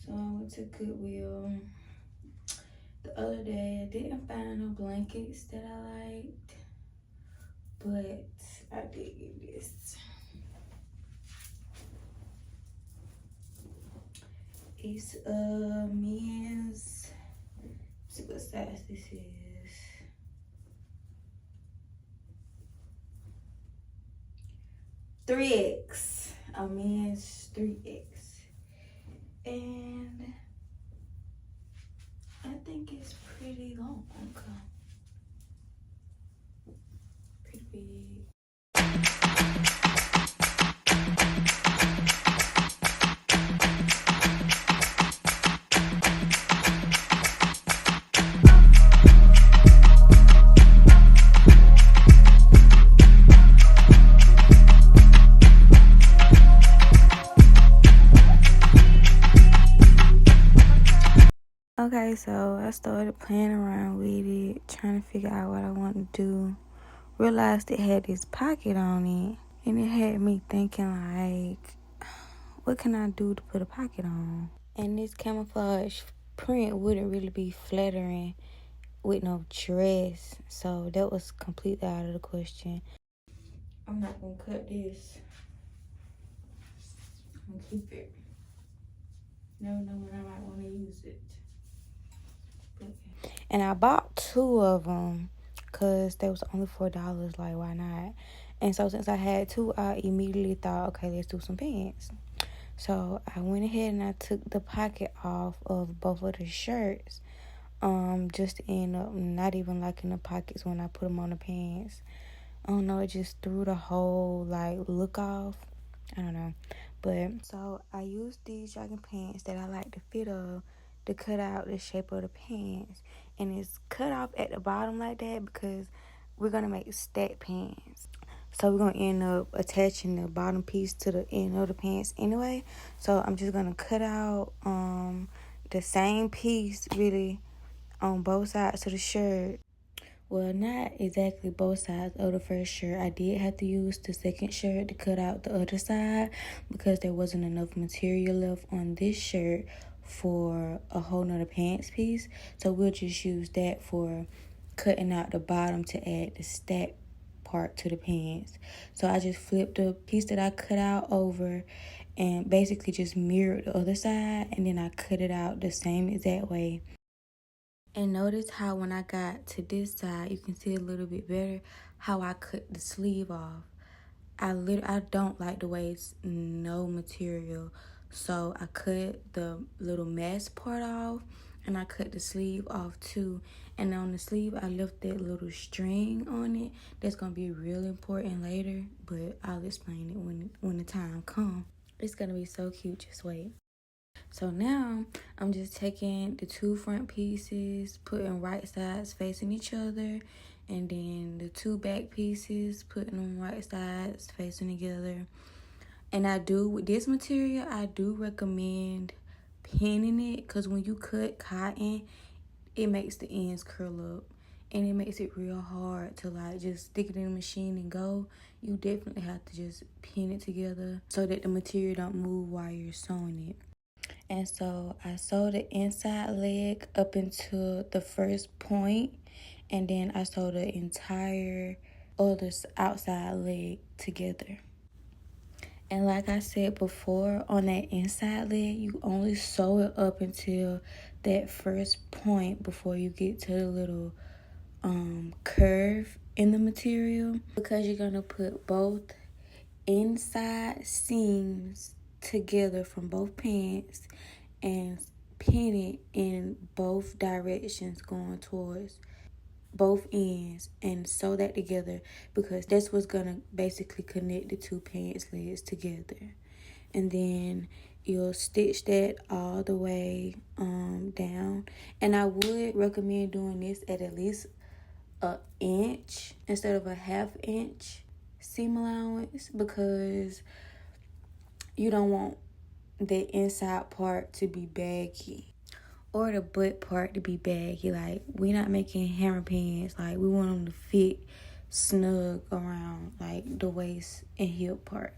So I went to Goodwill the other day. I didn't find no blankets that I liked, but I did get this. It's a men's, let's see what size this is. 3X, a men's 3X. And I think it's pretty long, pretty big. Okay, so I started playing around with it, trying to figure out what I want to do. Realized it had this pocket on it, and it had me thinking like, what can I do to put a pocket on? And this camouflage print wouldn't really be flattering with no dress, so that was completely out of the question. I'm not gonna cut this. I'm gonna keep it. Never know when I might want to use it. And I bought 2 of them because they was only $4. Like, why not? And so since I had 2, I immediately thought, okay, let's do some pants. So I went ahead and I took the pocket off of both of the shirts. Just to end up not even liking the pockets when I put them on the pants. I don't know, it just threw the whole like look off. I don't know. But so I used these jogging pants that I like the fit of to cut out the shape of the pants. And it's cut off at the bottom like that because we're gonna make stack pants. So we're gonna end up attaching the bottom piece to the end of the pants anyway. So I'm just gonna cut out the same piece really on both sides of the shirt. Well, not exactly both sides of the first shirt. I did have to use the second shirt to cut out the other side because there wasn't enough material left on this shirt for a whole nother pants piece. So we'll just use that for cutting out the bottom to add the stack part to the pants. So I just flipped the piece that I cut out over and basically just mirrored the other side, and then I cut it out the same exact way. And notice how when I got to this side, you can see a little bit better how I cut the sleeve off. I don't like the way it's no material. So I cut the little mesh part off, and I cut the sleeve off too. And on the sleeve, I left that little string on it. That's going to be real important later, but I'll explain it when the time comes. It's going to be so cute. Just wait. So now I'm just taking the 2 front pieces, putting right sides facing each other, and then the 2 back pieces, putting them right sides facing together. And with this material, I do recommend pinning it because when you cut cotton, it makes the ends curl up. And it makes it real hard to like just stick it in the machine and go. You definitely have to just pin it together so that the material don't move while you're sewing it. And so I sewed the inside leg up into the first point, and then I sewed the entire other outside leg together. And like I said before, on that inside leg, you only sew it up until that first point before you get to the little curve in the material, because you're going to put both inside seams together from both pants and pin it in both directions going towards both ends and sew that together, because that's what's gonna basically connect the 2 pants legs together. And then you'll stitch that all the way down. And I would recommend doing this at least an inch instead of a 1/2 inch seam allowance, because you don't want the inside part to be baggy or the butt part to be baggy. Like, we not making hammer pants. Like, we want them to fit snug around like the waist and hip part.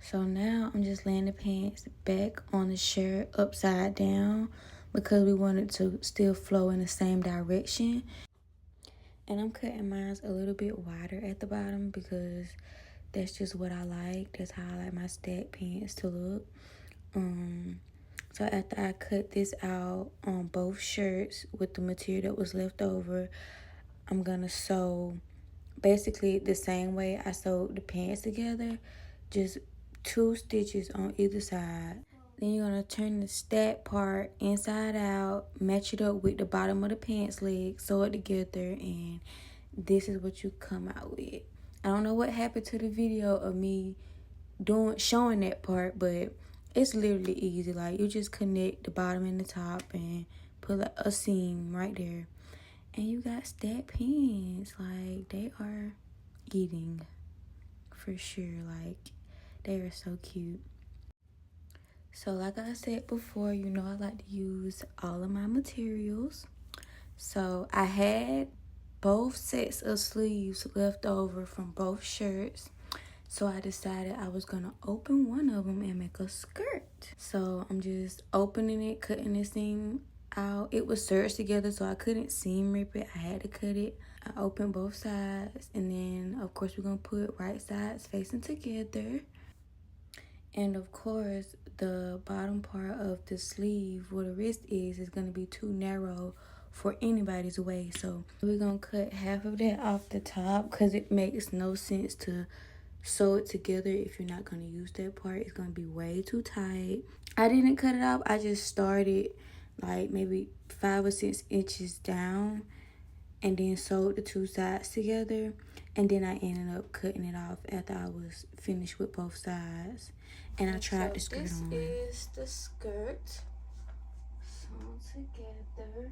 So now I'm just laying the pants back on the shirt upside down because we want it to still flow in the same direction. And I'm cutting mine a little bit wider at the bottom because that's just what I like. That's how I like my stack pants to look. So after I cut this out on both shirts with the material that was left over, I'm gonna sew basically the same way I sewed the pants together, just 2 stitches on either side. Then you're gonna turn the stack part inside out, match it up with the bottom of the pants leg, sew it together, and this is what you come out with. I don't know what happened to the video of me showing that part, but it's literally easy. Like, you just connect the bottom and the top and put a seam right there, and you got stack pants. Like, they are eating for sure. Like, they are so cute. So like I said before, you know I like to use all of my materials. So I had both sets of sleeves left over from both shirts. So I decided I was going to open one of them and make a skirt. So I'm just opening it, cutting the seam out. It was serged together, so I couldn't seam rip it. I had to cut it. I opened both sides, and then of course we're going to put right sides facing together. And of course, the bottom part of the sleeve where the wrist is going to be too narrow for anybody's waist. So we're going to cut half of that off the top because it makes no sense to sew it together if you're not going to use that part. It's going to be way too tight. I didn't cut it off. I just started like maybe 5 or 6 inches down and then sewed the 2 sides together. And then I ended up cutting it off after I was finished with both sides. And I tried the skirt on. This is the skirt sewn together.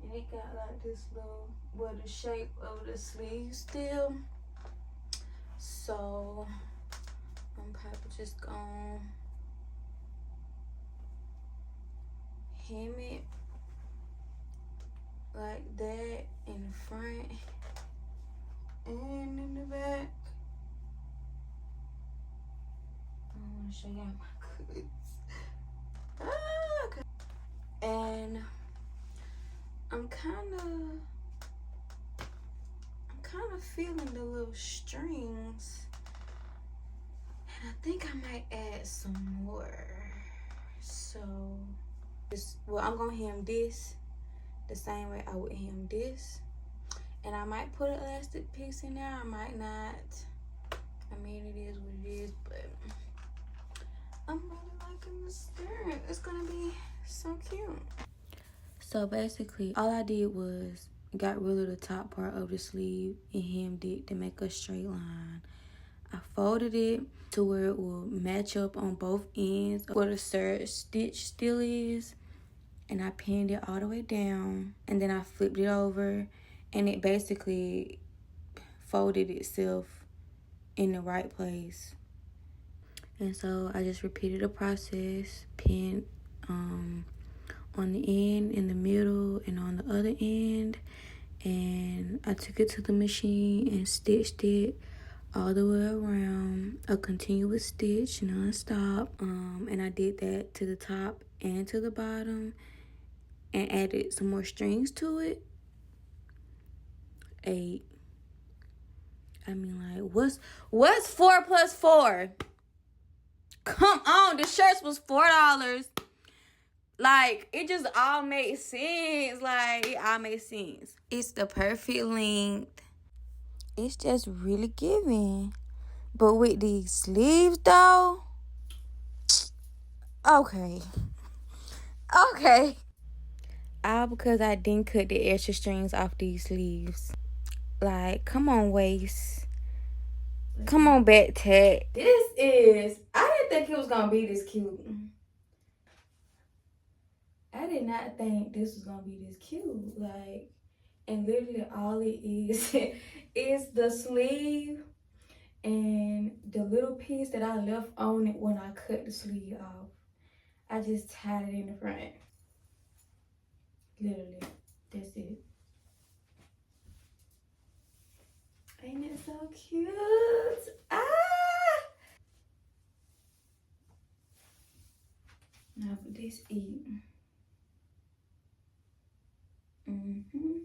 And it got like this little, the shape of the sleeve still. So I'm probably just gonna hem it like that in the front and in the back. I want to show y'all my goods. Okay. And I'm kind of feeling the little strings, and I think I might add some more. So, I'm gonna hem this the same way I would hem this, and I might put an elastic piece in there. I might not. I mean, it is what it is, but I'm really liking the skirt. It's gonna be so cute. So basically, all I did was got rid of the top part of the sleeve and hemmed it to make a straight line. I folded it to where it will match up on both ends where the serge stitch still is, and I pinned it all the way down, and then I flipped it over, and it basically folded itself in the right place. And so I just repeated the process, pinned on the end, in the middle, and on the other end, and I took it to the machine and stitched it all the way around, a continuous stitch non-stop. And I did that to the top and to the bottom, and added some more strings to it. 8. I mean, like, what's 4 plus 4? Come on, the shirts was $4. Like, it just all made sense. Like, it all made sense. It's the perfect length. It's just really giving. But with these sleeves, though, okay. All because I didn't cut the extra strings off these sleeves. Like, come on, waist. Come on, back tag. I didn't think it was going to be this cute. I did not think this was going to be this cute. Like, and literally all it is is the sleeve and the little piece that I left on it when I cut the sleeve off. I just tied it in the front. Literally, that's it. Ain't it so cute? Now for this eat. Mm-hmm.